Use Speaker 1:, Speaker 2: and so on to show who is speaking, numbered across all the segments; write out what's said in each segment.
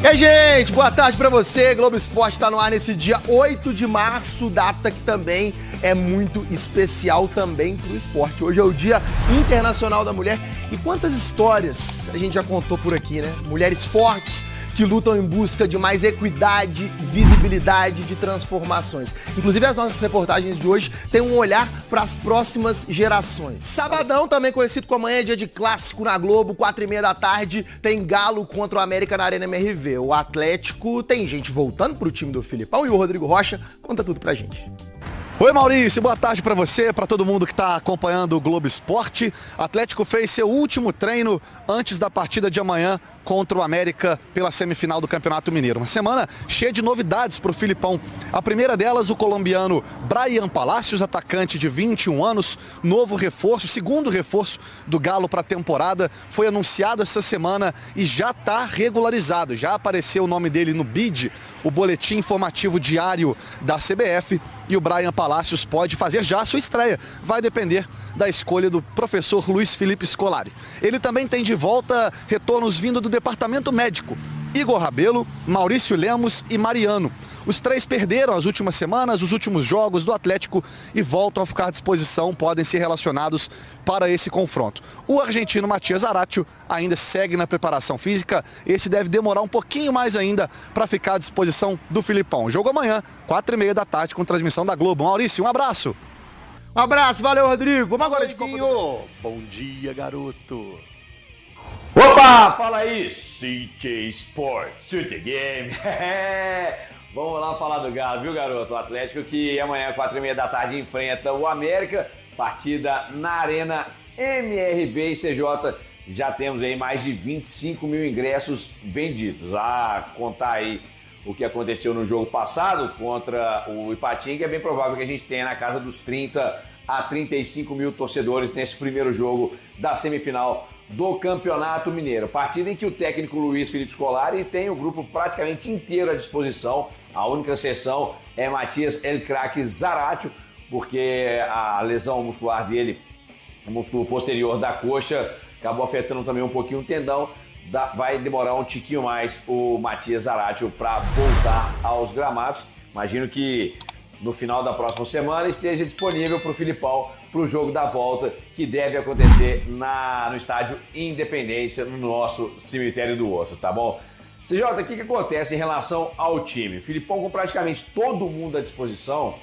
Speaker 1: E aí, gente, boa tarde pra você. Globo Esporte tá no ar nesse dia 8 de março, data que também é muito especial também pro esporte. Hoje é o Dia Internacional da Mulher e quantas histórias a gente já contou por aqui, né? Mulheres fortes que lutam em busca de mais equidade, visibilidade, de transformações. Inclusive, as nossas reportagens de hoje têm um olhar para as próximas gerações. Sabadão, também conhecido como amanhã, dia de clássico na Globo, 4h30 da tarde, tem Galo contra o América na Arena MRV. O Atlético tem gente voltando pro time do Filipão e o Rodrigo Rocha conta tudo pra gente.
Speaker 2: Oi Maurício, boa tarde para você, para todo mundo que está acompanhando o Globo Esporte. Atlético fez seu último treino antes da partida de amanhã contra o América pela semifinal do Campeonato Mineiro. Uma semana cheia de novidades para o Filipão. A primeira delas, o colombiano Bryan Palacios, atacante de 21 anos, novo reforço, segundo reforço do Galo para a temporada, foi anunciado essa semana e já está regularizado. Já apareceu o nome dele no BID, o boletim informativo diário da CBF, e o Bryan Palacios pode fazer já a sua estreia. Vai depender da escolha do professor Luiz Felipe Scolari. Ele também tem de volta retornos vindo do departamento médico. Igor Rabelo, Maurício Lemos e Mariano. Os três perderam as últimas semanas, os últimos jogos do Atlético e voltam a ficar à disposição, podem ser relacionados para esse confronto. O argentino Matias Zaratio ainda segue na preparação física, esse deve demorar um pouquinho mais ainda para ficar à disposição do Filipão. Jogo amanhã, 4h30 da tarde, com transmissão da Globo. Maurício, um abraço!
Speaker 1: Um abraço, valeu Rodrigo! Vamos agora de Copa do...
Speaker 2: Bom dia, garoto!
Speaker 3: Opa, fala aí, CJ Sports, City Game. Vamos lá falar do Galo, viu, garoto? O Atlético que amanhã, 4h30 da tarde, enfrenta o América. Partida na Arena MRV e CJ. Já temos aí mais de 25 mil ingressos vendidos. A contar aí o que aconteceu no jogo passado contra o Ipatinga, é bem provável que a gente tenha na casa dos 30 a 35 mil torcedores nesse primeiro jogo da semifinal do Campeonato Mineiro. Partida em que o técnico Luiz Felipe Scolari tem o grupo praticamente inteiro à disposição. A única exceção é Matias El Craque Zaratio, porque a lesão muscular dele, o músculo posterior da coxa, acabou afetando também um pouquinho o tendão. Vai demorar um tiquinho mais o Matias Zaratio para voltar aos gramados. Imagino que no final da próxima semana esteja disponível para o Filipão para o jogo da volta, que deve acontecer no estádio Independência, no nosso cemitério do Osso, tá bom? CJ, o que acontece em relação ao time? Filipão com praticamente todo mundo à disposição,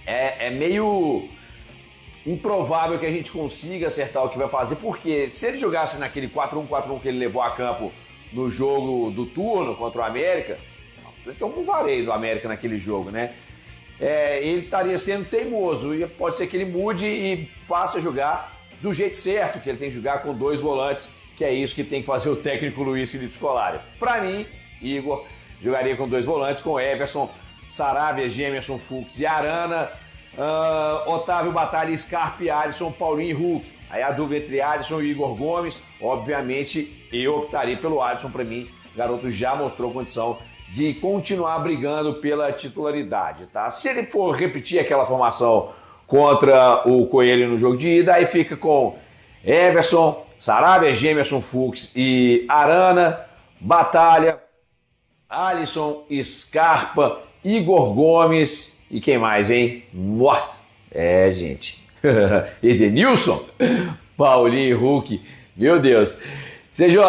Speaker 3: é meio improvável que a gente consiga acertar o que vai fazer, porque se ele jogasse naquele 4-1-4-1 que ele levou a campo no jogo do turno contra o América, ele tomou um vareio do América naquele jogo, né? Ele estaria sendo teimoso e pode ser que ele mude e faça jogar do jeito certo, que ele tem que jogar com dois volantes, que é isso que tem que fazer o técnico Luiz Felipe Scolari. Para mim, Igor jogaria com dois volantes, com Everson, Saravia, Gemerson, Fux e Arana, Otávio Batalha, Scarpa e Alisson, Paulinho e Hulk. Aí a dúvida entre Alisson e Igor Gomes, obviamente eu optaria pelo Alisson. Para mim, o garoto já mostrou condição de continuar brigando pela titularidade, tá? Se ele for repetir aquela formação contra o Coelho no jogo de ida, aí fica com Everson, Saravia, Gemerson, Fux e Arana, Batalha, Alisson, Scarpa, Igor Gomes e quem mais, hein? Gente. Edenilson, Paulinho e Hulk, meu Deus. CJ,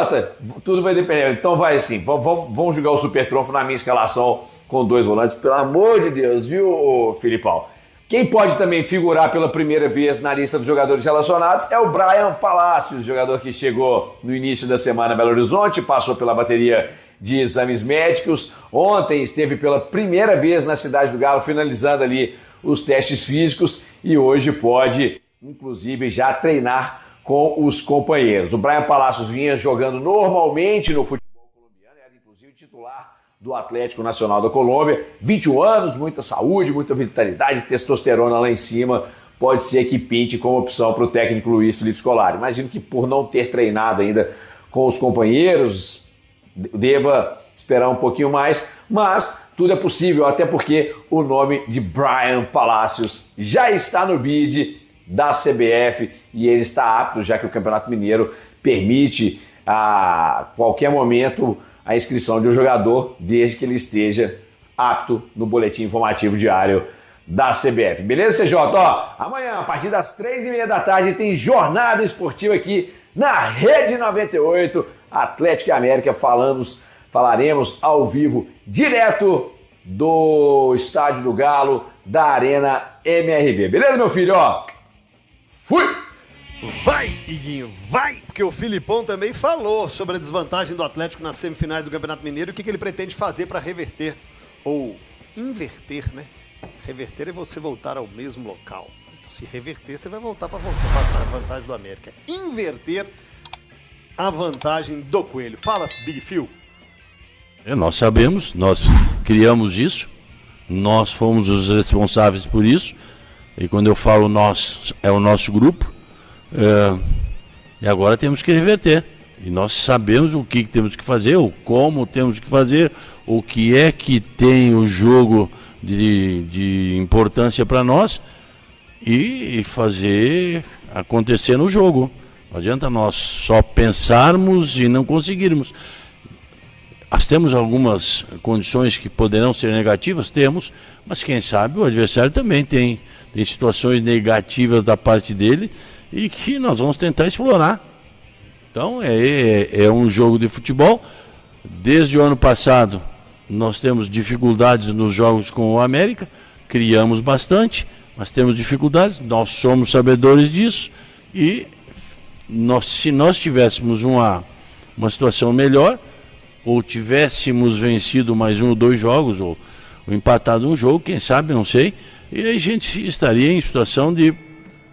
Speaker 3: tudo vai depender. Então vai assim, vamos jogar o Super Trunfo na minha escalação com dois volantes, pelo amor de Deus, viu, Filipão? Quem pode também figurar pela primeira vez na lista dos jogadores relacionados é o Bryan Palacios, jogador que chegou no início da semana em Belo Horizonte, passou pela bateria de exames médicos, ontem esteve pela primeira vez na cidade do Galo, finalizando ali os testes físicos e hoje pode, inclusive, já treinar com os companheiros. O Bryan Palacios vinha jogando normalmente no futebol colombiano, era inclusive titular do Atlético Nacional da Colômbia, 21 anos, muita saúde, muita vitalidade, testosterona lá em cima, pode ser que pinte como opção para o técnico Luiz Felipe Scolari. Imagino que por não ter treinado ainda com os companheiros, deva esperar um pouquinho mais, mas tudo é possível, até porque o nome de Bryan Palacios já está no bid da CBF e ele está apto, já que o Campeonato Mineiro permite a qualquer momento a inscrição de um jogador, desde que ele esteja apto no boletim informativo diário da CBF. Beleza, CJ? Ó, amanhã, a partir das 3h30 da tarde, tem jornada esportiva aqui na Rede 98, Atlético e América. Falaremos ao vivo, direto do Estádio do Galo, da Arena MRV. Beleza, meu filho? Ó, fui!
Speaker 4: Vai, Iguinho, vai! Porque o Filipão também falou sobre a desvantagem do Atlético nas semifinais do Campeonato Mineiro e o que ele pretende fazer para reverter, ou inverter, né? Reverter é você voltar ao mesmo local. Então, se reverter, você vai voltar para a vantagem do América. Inverter a vantagem do Coelho. Fala, Big Phil.
Speaker 5: Nós sabemos, nós criamos isso, nós fomos os responsáveis por isso, e quando eu falo nós, é o nosso grupo, e agora temos que reverter. E nós sabemos o que temos que fazer, o como temos que fazer, o que é que tem o jogo de importância para nós e fazer acontecer no jogo. Não adianta nós só pensarmos e não conseguirmos. Nós temos algumas condições que poderão ser negativas, temos, mas quem sabe o adversário também tem situações negativas da parte dele e que nós vamos tentar explorar. Então é um jogo de futebol. Desde o ano passado nós temos dificuldades nos jogos com o América, criamos bastante, mas temos dificuldades, nós somos sabedores disso e se nós tivéssemos uma situação melhor, ou tivéssemos vencido mais 1 ou 2 jogos, ou empatado um jogo, quem sabe, não sei, e aí a gente estaria em situação de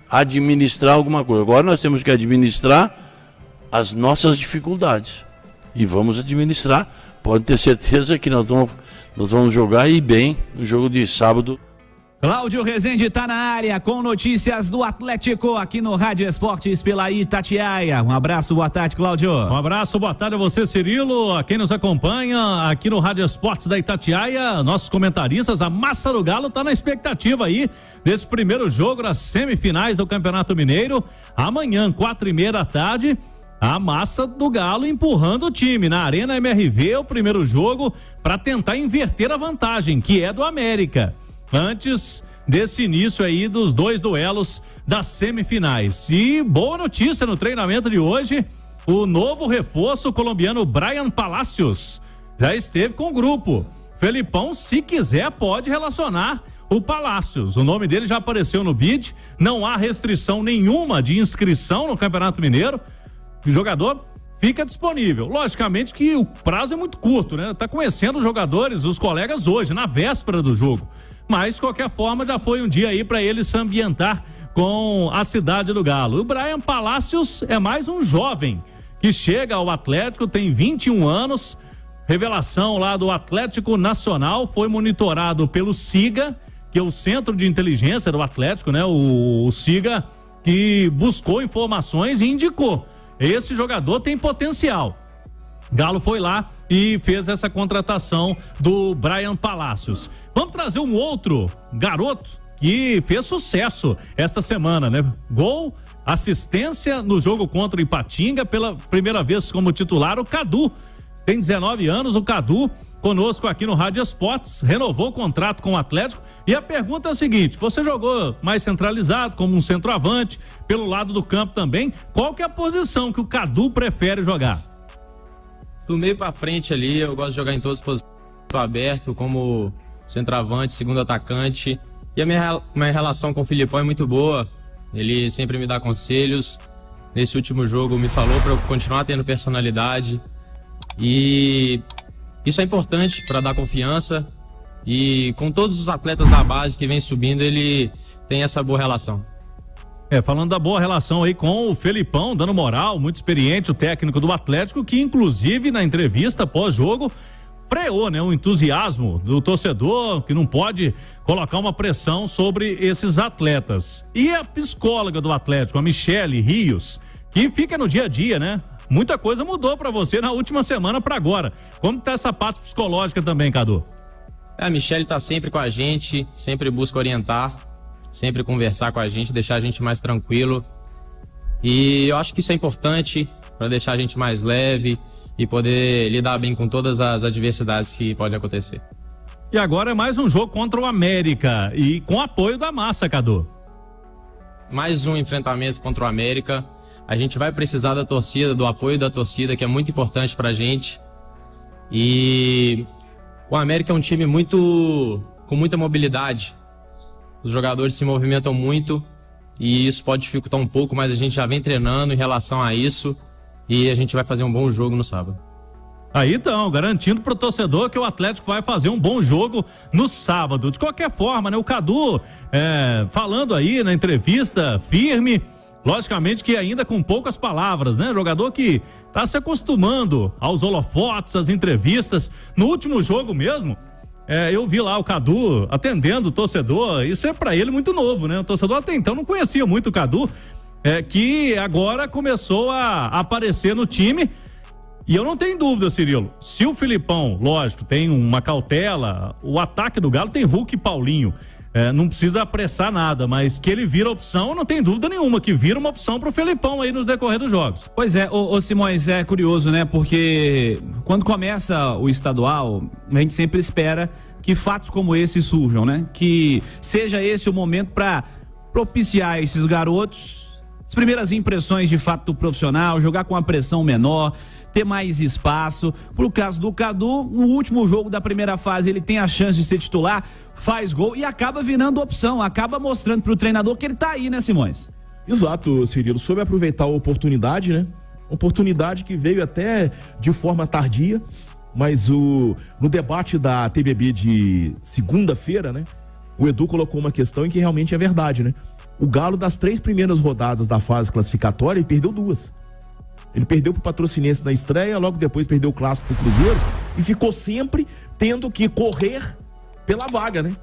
Speaker 5: administrar alguma coisa. Agora nós temos que administrar as nossas dificuldades. E vamos administrar. Pode ter certeza que nós vamos jogar e bem no jogo de sábado.
Speaker 6: Cláudio Rezende está na área com notícias do Atlético aqui no Rádio Esportes pela Itatiaia. Um abraço, boa tarde, Cláudio.
Speaker 7: Um abraço, boa tarde a você, Cirilo, a quem nos acompanha aqui no Rádio Esportes da Itatiaia, nossos comentaristas, a Massa do Galo está na expectativa aí desse primeiro jogo das semifinais do Campeonato Mineiro. Amanhã, 4h30 da tarde, a Massa do Galo empurrando o time na Arena MRV, o primeiro jogo para tentar inverter a vantagem, que é do América. Antes desse início aí dos 2 duelos das semifinais. E boa notícia no treinamento de hoje, o novo reforço colombiano Bryan Palacios já esteve com o grupo. Felipão, se quiser, pode relacionar o Palacios. O nome dele já apareceu no bid, não há restrição nenhuma de inscrição no Campeonato Mineiro. O jogador fica disponível. Logicamente que o prazo é muito curto, né? Tá conhecendo os jogadores, os colegas hoje, na véspera do jogo. Mas, de qualquer forma, já foi um dia aí para ele se ambientar com a cidade do Galo. O Bryan Palacios é mais um jovem que chega ao Atlético, tem 21 anos, revelação lá do Atlético Nacional, foi monitorado pelo SIGA, que é o Centro de Inteligência do Atlético, né? O SIGA, que buscou informações e indicou. Esse jogador tem potencial. Galo foi lá e fez essa contratação do Bryan Palacios. Vamos trazer um outro garoto que fez sucesso esta semana, né? Gol, assistência no jogo contra o Ipatinga, pela primeira vez como titular, o Cadu. Tem 19 anos, o Cadu, conosco aqui no Rádio Esportes, renovou o contrato com o Atlético. E a pergunta é a seguinte: você jogou mais centralizado, como um centroavante, pelo lado do campo também. Qual que é a posição que o Cadu prefere jogar?
Speaker 8: Do meio pra frente ali, eu gosto de jogar em todas as posições, aberto, como centroavante, segundo atacante. E a minha relação com o Filipão é muito boa. Ele sempre me dá conselhos. Nesse último jogo me falou para eu continuar tendo personalidade. E isso é importante para dar confiança. E com todos os atletas da base que vem subindo, ele tem essa boa relação.
Speaker 7: Falando da boa relação aí com o Felipão, dando moral, muito experiente, o técnico do Atlético, que inclusive na entrevista pós-jogo freou, né, o entusiasmo do torcedor, que não pode colocar uma pressão sobre esses atletas. E a psicóloga do Atlético, a Michele Rios, que fica no dia a dia, né? Muita coisa mudou para você na última semana para agora. Como tá essa parte psicológica também, Cadu?
Speaker 8: A Michele tá sempre com a gente, sempre busca orientar, sempre conversar com a gente, deixar a gente mais tranquilo. E eu acho que isso é importante para deixar a gente mais leve, e poder lidar bem com todas as adversidades que podem acontecer.
Speaker 7: E agora é mais um jogo contra o América e com apoio da massa, Cadu.
Speaker 8: Mais um enfrentamento contra o América. A gente vai precisar da torcida, do apoio da torcida, que é muito importante pra gente. E o América é um time com muita mobilidade. Os jogadores se movimentam muito e isso pode dificultar um pouco, mas a gente já vem treinando em relação a isso e a gente vai fazer um bom jogo no sábado.
Speaker 7: Aí então, garantindo pro torcedor que o Atlético vai fazer um bom jogo no sábado. De qualquer forma, né? O Cadu falando aí na entrevista, firme, logicamente que ainda com poucas palavras, né? Jogador que tá se acostumando aos holofotes, às entrevistas. No último jogo mesmo, eu vi lá o Cadu atendendo o torcedor. Isso é pra ele muito novo, né? O torcedor até então não conhecia muito o Cadu, que agora começou a aparecer no time. E eu não tenho dúvida, Cirilo, se o Filipão, lógico, tem uma cautela, o ataque do Galo tem Hulk e Paulinho, não precisa apressar nada, mas que ele vira opção, não tem dúvida nenhuma, que vira uma opção pro Filipão aí nos decorrer dos jogos.
Speaker 6: Pois é, ô Simões, é curioso, né, porque quando começa o estadual, a gente sempre espera que fatos como esse surjam, né, que seja esse o momento para propiciar esses garotos, as primeiras impressões de fato do profissional, jogar com a pressão menor, ter mais espaço. Pro caso do Cadu, no último jogo da primeira fase, ele tem a chance de ser titular, faz gol e acaba virando opção, acaba mostrando pro treinador que ele tá aí, né, Simões?
Speaker 9: Exato, Cirilo, soube aproveitar a oportunidade, né? Oportunidade que veio até de forma tardia, mas no debate da TBB de segunda-feira, né? O Edu colocou uma questão em que realmente é verdade, né? O Galo, das 3 primeiras rodadas da fase classificatória, ele perdeu 2. Ele perdeu pro Patrocinense na estreia, logo depois perdeu o Clássico pro Cruzeiro e ficou sempre tendo que correr pela vaga, né?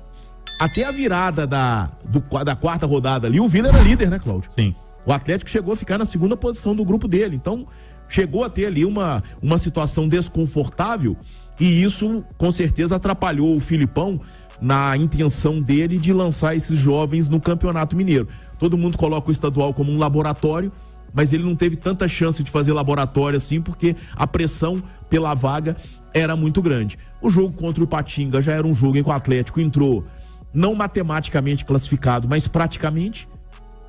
Speaker 9: Até a virada da 4ª rodada ali, o Vila era líder, né, Cláudio?
Speaker 7: Sim.
Speaker 9: O Atlético chegou a ficar na 2ª posição do grupo dele, então chegou a ter ali uma situação desconfortável e isso com certeza atrapalhou o Filipão na intenção dele de lançar esses jovens no Campeonato Mineiro. Todo mundo coloca o estadual como um laboratório, mas ele não teve tanta chance de fazer laboratório assim, porque a pressão pela vaga era muito grande. O jogo contra o Ipatinga já era um jogo em que o Atlético entrou, não matematicamente classificado, mas praticamente.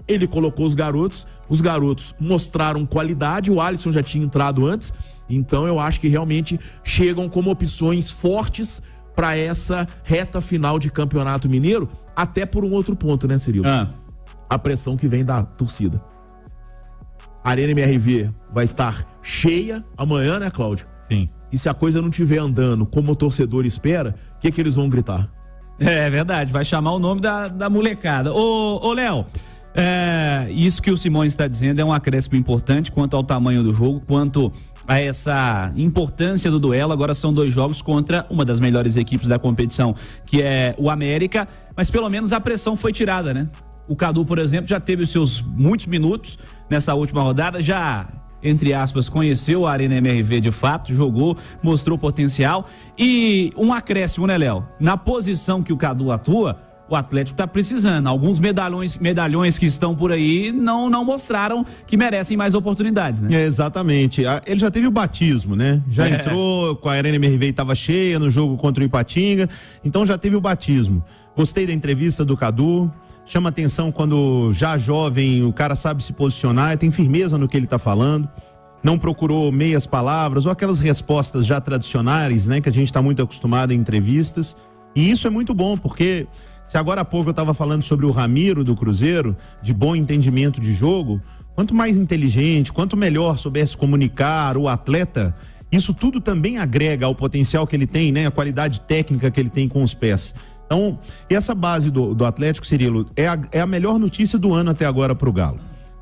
Speaker 9: Ele colocou os garotos mostraram qualidade, o Alisson já tinha entrado antes, então eu acho que realmente chegam como opções fortes para essa reta final de Campeonato Mineiro, até por um outro ponto, né, Cirilo? A pressão que vem da torcida. A Arena MRV vai estar cheia amanhã, né, Cláudio?
Speaker 7: Sim.
Speaker 9: E se a coisa não estiver andando como o torcedor espera, o que eles vão gritar?
Speaker 6: É verdade, vai chamar o nome da molecada. Ô Léo, isso que o Simões está dizendo é um acréscimo importante quanto ao tamanho do jogo, quanto a essa importância do duelo. Agora são 2 jogos contra uma das melhores equipes da competição, que é o América, mas pelo menos a pressão foi tirada, né? O Cadu, por exemplo, já teve os seus muitos minutos nessa última rodada, já, entre aspas, conheceu a Arena MRV de fato, jogou, mostrou potencial e um acréscimo, né, Léo? Na posição que o Cadu atua, o Atlético tá precisando. Alguns medalhões que estão por aí não mostraram que merecem mais oportunidades, né?
Speaker 10: Exatamente. Ele já teve o batismo, né? Já entrou com a Arena MRV e estava cheia no jogo contra o Ipatinga, então já teve o batismo. Gostei da entrevista do Cadu. Chama atenção quando já jovem o cara sabe se posicionar, tem firmeza no que ele tá falando, não procurou meias palavras ou aquelas respostas já tradicionais, né, que a gente tá muito acostumado em entrevistas. E isso é muito bom, porque se agora há pouco eu tava falando sobre o Ramiro do Cruzeiro, de bom entendimento de jogo, quanto mais inteligente, quanto melhor soubesse comunicar o atleta, isso tudo também agrega ao potencial que ele tem, né, a qualidade técnica que ele tem com os pés. Então, essa base do Atlético, Cirilo, é a melhor notícia do ano até agora pro Galo.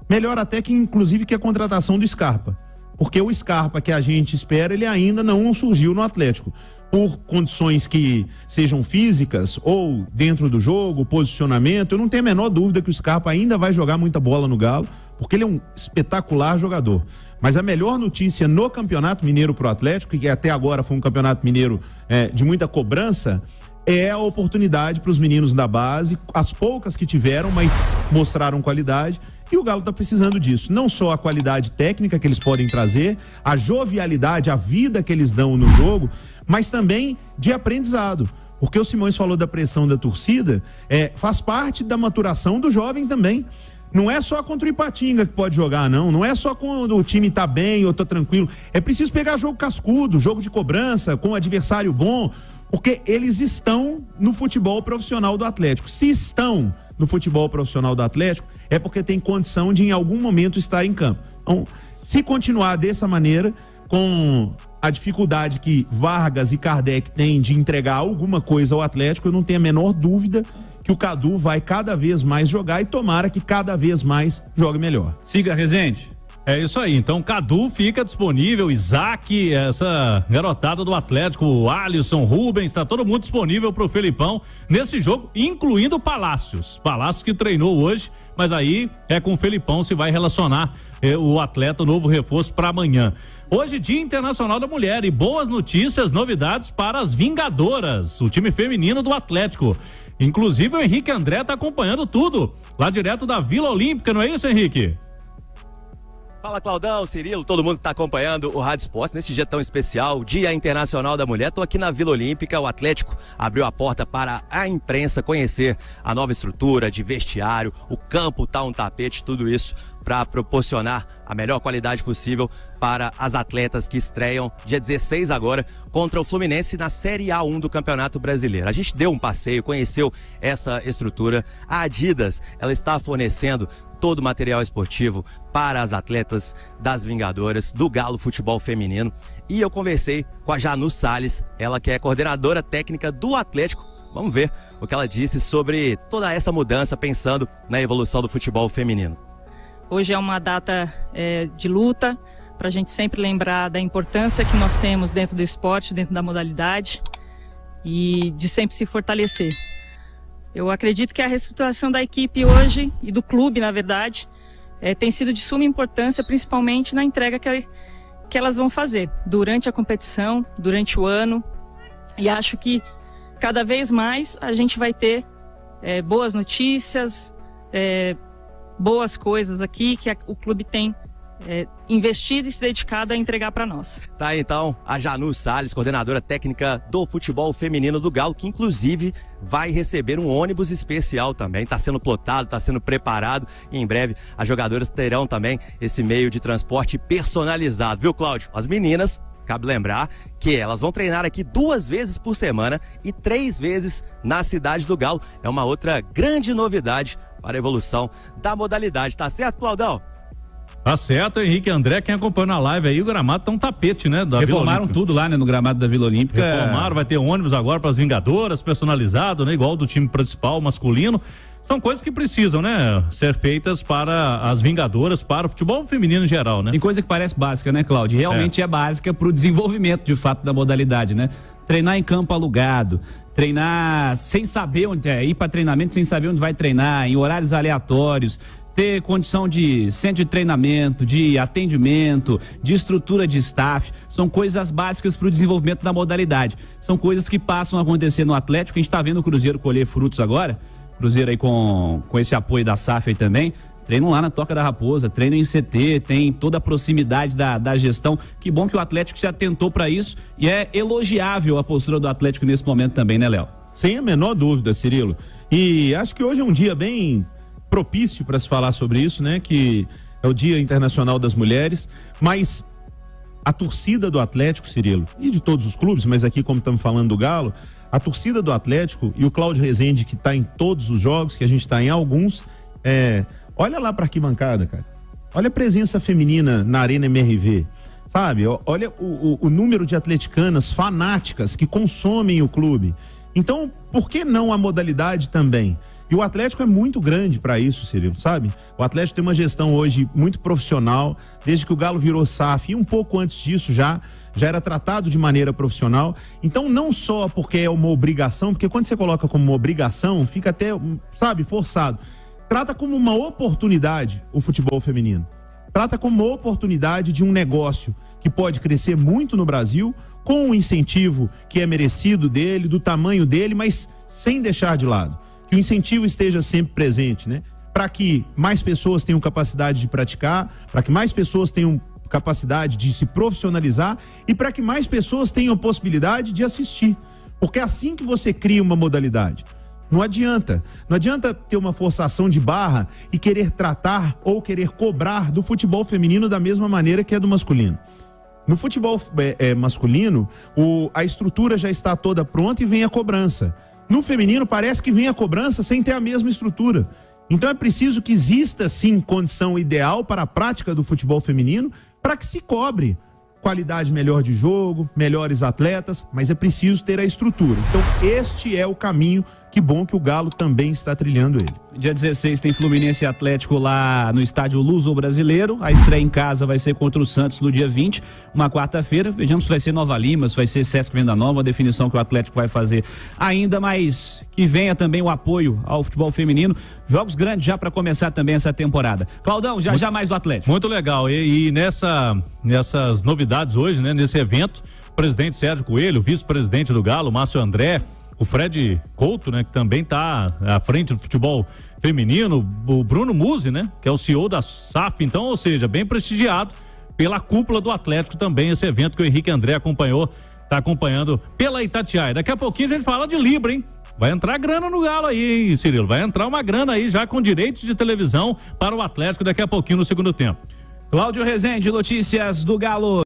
Speaker 10: Melhor até que, inclusive, que a contratação do Scarpa. Porque o Scarpa que a gente espera, ele ainda não surgiu no Atlético. Por condições que sejam físicas ou dentro do jogo, posicionamento, eu não tenho a menor dúvida que o Scarpa ainda vai jogar muita bola no Galo, porque ele é um espetacular jogador. Mas a melhor notícia no Campeonato Mineiro pro Atlético, que até agora foi um Campeonato Mineiro de muita cobrança, é a oportunidade para os meninos da base, as poucas que tiveram, mas mostraram qualidade, E o Galo está precisando disso. Não só a qualidade técnica que eles podem trazer, a jovialidade, a vida que eles dão no jogo, mas também de aprendizado. Porque o Simões falou da pressão da torcida, faz parte da maturação do jovem também. Não é só contra o Ipatinga que pode jogar, não. Não é só quando o time tá bem ou tá tranquilo. É preciso pegar jogo cascudo, jogo de cobrança, com um adversário bom, porque eles estão no futebol profissional do Atlético. Se estão no futebol profissional do Atlético, é porque tem condição de em algum momento estar em campo. Então, se continuar dessa maneira, com a dificuldade que Vargas e Kardec têm de entregar alguma coisa ao Atlético, eu não tenho a menor dúvida que o Cadu vai cada vez mais jogar e tomara que cada vez mais jogue melhor.
Speaker 6: Siga, Rezende.
Speaker 7: É isso aí, então Cadu fica disponível, Isaac, essa garotada do Atlético, o Alisson, Rubens, tá todo mundo disponível pro Felipão nesse jogo, incluindo o Palácios que treinou hoje, mas aí é com o Felipão se vai relacionar o atleta, o novo reforço para amanhã. Hoje, Dia Internacional da Mulher, e boas notícias, novidades para as Vingadoras, o time feminino do Atlético. Inclusive o Henrique André tá acompanhando tudo, lá direto da Vila Olímpica, não é isso, Henrique?
Speaker 11: Fala, Claudão, Cirilo, todo mundo que está acompanhando o Rádio Esportes nesse dia tão especial, Dia Internacional da Mulher. Estou aqui na Vila Olímpica, o Atlético abriu a porta para a imprensa conhecer a nova estrutura de vestiário, o campo tá um tapete, tudo isso para proporcionar a melhor qualidade possível para as atletas que estreiam dia 16 agora contra o Fluminense na Série A1 do Campeonato Brasileiro. A gente deu um passeio, conheceu essa estrutura. A Adidas, ela está fornecendo todo o material esportivo para as atletas das Vingadoras, do Galo Futebol Feminino. E eu conversei com a Janu Salles, ela que é coordenadora técnica do Atlético. Vamos ver o que ela disse sobre toda essa mudança, pensando na evolução do futebol feminino.
Speaker 12: Hoje é uma data de luta, para a gente sempre lembrar da importância que nós temos dentro do esporte, dentro da modalidade, e de sempre se fortalecer. Eu acredito que a reestruturação da equipe hoje, e do clube, na verdade, tem sido de suma importância, principalmente na entrega que elas vão fazer durante a competição, durante o ano. E acho que cada vez mais a gente vai ter boas notícias, boas coisas aqui que o clube tem investido e se dedicado a entregar para nós.
Speaker 11: Tá, então, a Janu Salles, coordenadora técnica do futebol feminino do Galo, que inclusive vai receber um ônibus especial também, tá sendo plotado, tá sendo preparado, e em breve as jogadoras terão também esse meio de transporte personalizado, viu, Cláudio? As meninas, cabe lembrar que elas vão treinar aqui 2 vezes por semana e 3 vezes na cidade do Galo. É uma outra grande novidade para a evolução da modalidade, tá certo, Claudão?
Speaker 7: Tá certo, Henrique André, quem acompanha na live aí, o gramado tá um tapete, né?
Speaker 6: Reformaram tudo lá, né, no gramado da Vila Olímpica.
Speaker 7: Reformaram, vai ter ônibus agora para as Vingadoras, personalizado, né? Igual do time principal, masculino. São coisas que precisam, né, ser feitas para as Vingadoras, para o futebol feminino em geral, né?
Speaker 6: E coisa que parece básica, né, Cláudio? Realmente é básica pro desenvolvimento, de fato, da modalidade, né? Treinar em campo alugado, treinar sem saber onde ir para treinamento sem saber onde vai treinar, em horários aleatórios, ter condição de centro de treinamento, de atendimento, de estrutura de staff, são coisas básicas para o desenvolvimento da modalidade. São coisas que passam a acontecer no Atlético. A gente está vendo o Cruzeiro colher frutos agora, Cruzeiro aí com esse apoio da SAF aí também. Treinam lá na Toca da Raposa, treinam em CT, tem toda a proximidade da gestão. Que bom que o Atlético se atentou para isso e é elogiável a postura do Atlético nesse momento também, né, Léo?
Speaker 10: Sem a menor dúvida, Cirilo. E acho que hoje é um dia bem propício para se falar sobre isso, né? Que é o Dia Internacional das Mulheres, mas a torcida do Atlético, Cirilo, e de todos os clubes, mas aqui como estamos falando do Galo, a torcida do Atlético e o Cláudio Rezende, que está em todos os jogos, que a gente está em alguns, olha lá para a arquibancada, cara. Olha a presença feminina na Arena MRV, sabe? Olha o número de atleticanas fanáticas que consomem o clube. Então, por que não a modalidade também? E o Atlético é muito grande para isso, Cirilo, sabe? O Atlético tem uma gestão hoje muito profissional, desde que o Galo virou SAF, e um pouco antes disso já era tratado de maneira profissional. Então, não só porque é uma obrigação, porque quando você coloca como uma obrigação, fica até, sabe, forçado. Trata como uma oportunidade o futebol feminino. Trata como uma oportunidade de um negócio que pode crescer muito no Brasil, com um incentivo que é merecido dele, do tamanho dele, mas sem deixar de lado. Que o incentivo esteja sempre presente, né? para que mais pessoas tenham capacidade de praticar, para que mais pessoas tenham capacidade de se profissionalizar e para que mais pessoas tenham possibilidade de assistir. Porque é assim que você cria uma modalidade. Não adianta ter uma forçação de barra e querer tratar ou querer cobrar do futebol feminino da mesma maneira que é do masculino. No futebol masculino, a estrutura já está toda pronta e vem a cobrança. No feminino, parece que vem a cobrança sem ter a mesma estrutura. Então é preciso que exista, sim, condição ideal para a prática do futebol feminino, para que se cobre qualidade melhor de jogo, melhores atletas, mas é preciso ter a estrutura. Então este é o caminho. Que bom que o Galo também está trilhando ele.
Speaker 6: Dia 16 tem Fluminense e Atlético lá no estádio Luso-Brasileiro. A estreia em casa vai ser contra o Santos no dia 20, uma quarta-feira. Vejamos se vai ser Nova Lima, se vai ser Sesc Venda Nova, a definição que o Atlético vai fazer ainda, mas que venha também o apoio ao futebol feminino. Jogos grandes já para começar também essa temporada. Claudão, já mais do Atlético.
Speaker 7: Muito legal. E nessas novidades hoje, né, nesse evento, o presidente Sérgio Coelho, o vice-presidente do Galo, Márcio André, o Fred Couto, né, que também está à frente do futebol feminino, o Bruno Musi, né, que é o CEO da SAF, então, ou seja, bem prestigiado pela cúpula do Atlético também, esse evento que o Henrique André está acompanhando pela Itatiaia. Daqui a pouquinho a gente fala de Libra, hein? Vai entrar grana no Galo aí, hein, Cirilo? Vai entrar uma grana aí já com direitos de televisão para o Atlético daqui a pouquinho no segundo tempo.
Speaker 6: Cláudio Rezende, notícias do Galo.